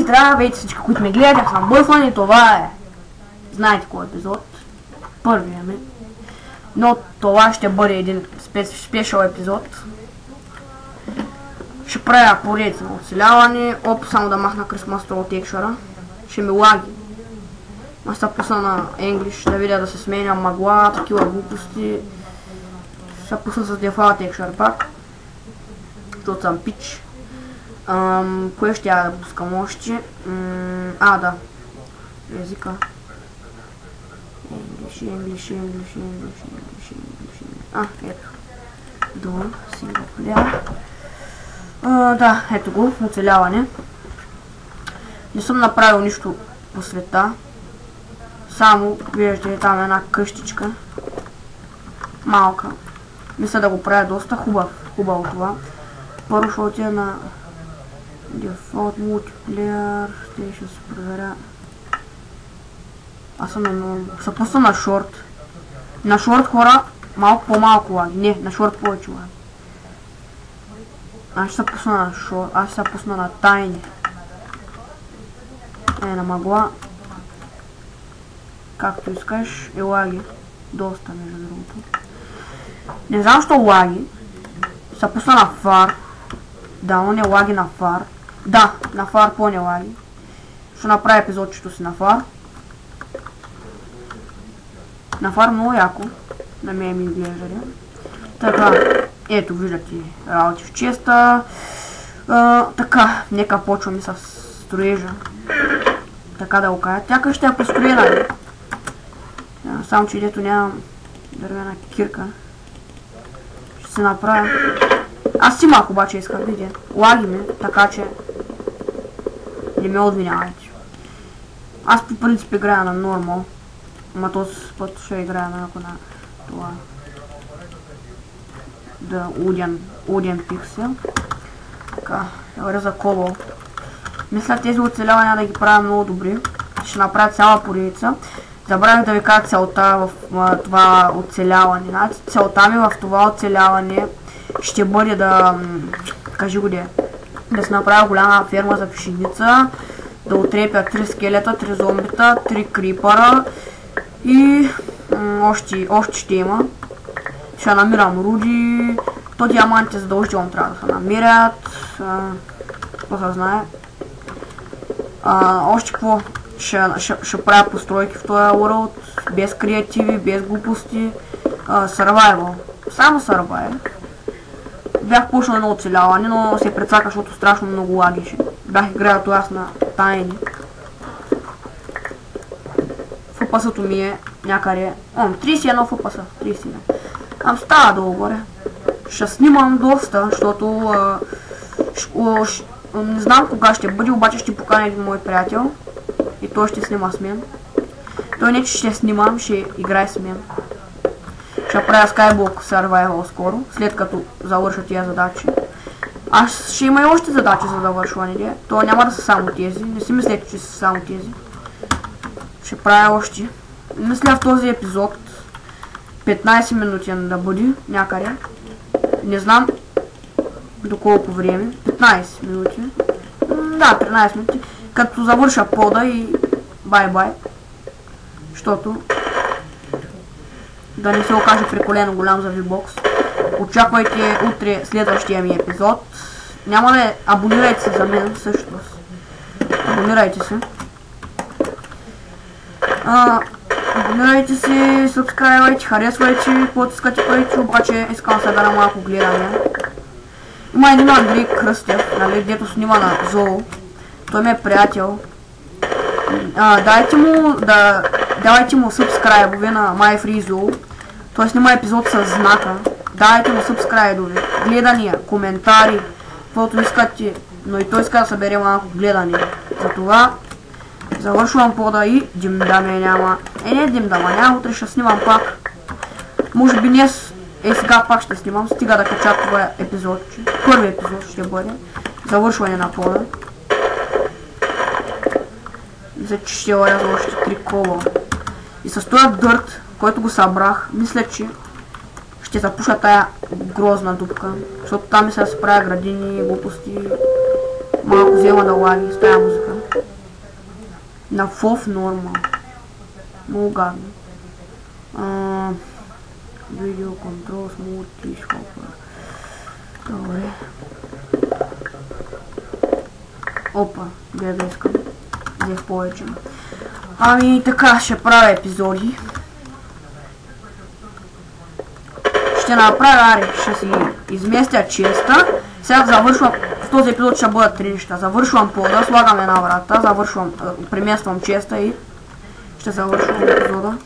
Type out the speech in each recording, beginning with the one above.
здравейте всички, които ме гледат, аз съм Бъфън и това е. Знаете кой епизод? Първия ми. Но това ще бъде един спешъл епизод. Ще правя поредица на оцеляване. Оп, само да махна Christmas Troll текшъра. Ще ми лаги. Аз се пусна на English, да видя да се сменя мъгла, такива глупости. Ще пусна с дефалт текшър пак. Защото съм пич. Кое ще я да пускам още? Да. Езика. English. Ето. Долу, синглплеер. Да, ето го, оцеляване. Не съм направил нищо по света. Само, виждате, там е една къщичка. Малка. Мисля да го правя доста хубаво това. Първо ще отида на Default Multiplayer. Ще се проверя. Аз съм се пусна на шорт. На шорт, хора, малко по-малко лаги. Не, на шорт повече лаги. Аз ще се пусна на шорт. Аз ще се пусна на тайни. На мъгла. Както искаш, и лаги. Доста, между другото. Не знам защо лаги. Се пусна на фар. Да, но не лаги на фар. Да, на фар по-не лаги. Ще направя епизодчето си на фар. На фар много яко. На мен ми изглежда. Така, ето виждате работи в честа. Така, нека почваме с строежа. Така да го кажа. Тя къща е построена. Само че дето нямам дървена кирка. Ще се направя. Аз си малко обаче исках, видя. Лаги ме, така че не ме обвинявайте. Аз по принцип играя на нормал. Ама този път ще играя на това. Да, Уден пиксел. Така, говоря за кобъл. Мисля тези оцелявания да ги правя много добри. Ще направя цяла поредица. Забравих да ви кажа целта в това оцеляване. Значи, целта ми в това оцеляване ще бъде да... Кажи го де. Да се направя голяма ферма за пшеница. Да отрепя 3 скелета, 3 зомбита, 3 крипъра. И още ще има. Ще намирам руди. То диаманти задължително трябва да се намерят. Какво се знае. Още какво? Ще правя постройки в този world. Без креативи, без глупости. Survival. Само survival. Бях почнал едно оцеляване, но се прецака, защото страшно много лагише. Бях играл това на тайни. Фъпъсъто ми е някъде... 31 фъпъса. 31. Става долу горе. Ще снимам доста, защото... не знам кога ще бъде, обаче ще поканя един мой приятел. И той ще снима с мен. Той не че ще снимам, ще играе с мен. Ще правя Skyblock Survival скоро, след като завърша тия задачи. Аз ще има и още задачи за завършване. То няма да са само тези. Не си мислете, че са само тези. Ще правя още. Мисля в този епизод 15 минути да бъде някъде. Не знам до колко време. 15 минути. Да, 13 минути. Като завърша пода и бай-бай. Защото да не се окаже прекалено голям за VBOX. Очаквайте утре следващия ми епизод. Няма да е... Абонирайте се за мен също. Абонирайте се. Абонирайте се, сабскрайбвайте, харесвайте, каквото искате парите, обаче искам сега да малко гледаме. Има един Андрей Кръстев, нали, дето снима на Зоо. Той ми е приятел. Давайте му сабскрайбове на MyFreeZoo. Той снима епизод с знака. Дайте му сабскрайбове, гледания, коментари, каквото искате, но и той иска да събере малко гледания. Затова завършвам пода и димдаме няма. Не димдама, няма, утре ще снимам пак. Може би днес, сега пак ще снимам, стига да кача това епизод. Първи епизод ще бъде. Завършване на пода. Мисля, че ще варя за още 3 кола. И с този дърт, който го събрах, мисля, че ще запуша тая грозна дупка. Защото там мисля да се правя градини, глупости. Малко взема да лаги с тая музика. На FOV норма. Много гадно. Видео контрол, смути, шкопа. Добре. Опа, гледа да искам. Взех повече. Ами така, ще правя епизоди. Ще направя, аре, ще си изместя честа. Сега завършвам, в този епизод ще бъдат 3 неща. Завършвам пода, слагам една врата, завършвам, премествам честа и ще завършвам епизода.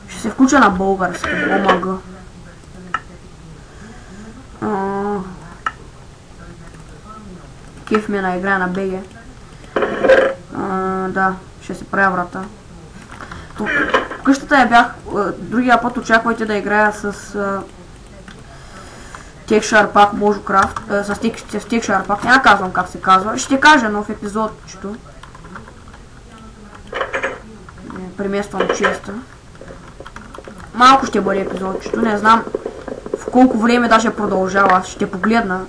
Ще се включа на български, ОМГ. Кеф ми е на игра на БГ. Да, ще се правя врата. Къщата я бях, другия път очаквайте да играя с TechSharpak Mojocraft, с TechSharpak, няма казвам как се казва, ще кажа нов епизодчето. Премествам честа. Малко ще бъде епизодчето, не знам в колко време даже продължава, аз ще погледна,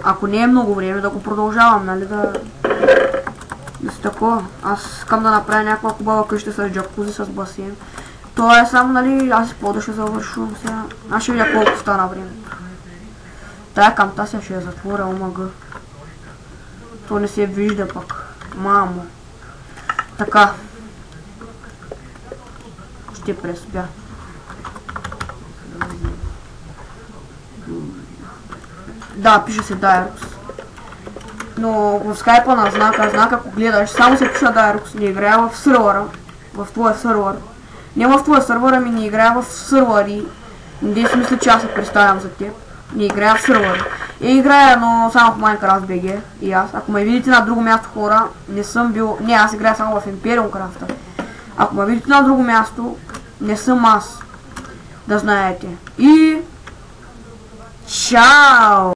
ако не е много време да го продължавам, нали да си такова. Аз искам да направя някаква хубава къща с джакузи, с басейн. Това е само, нали, аз и пода ще завършвам сега. Аз ще видя колко стана времето. Тая камтасия ще я затворя, ОМГ. То не се вижда пък. Мамо. Така. Ще преспя. Да, пише се Dyrux. Но в скайпа на знак ако гледаш, само се пише Dyrux, не играя в сървъра. В твоя сървър. Не в твоя сървър, ами не играя в сървъри. Не си мисля, че аз се представям за теб. Не играя в сървър. Играя, но само в Minecraft BG. И аз. Ако ме видите на друго място, хора, не съм бил... Не, аз играя само в Imperium Craft. Ако ме видите на друго място, не съм аз. Да знаете. И... Чао!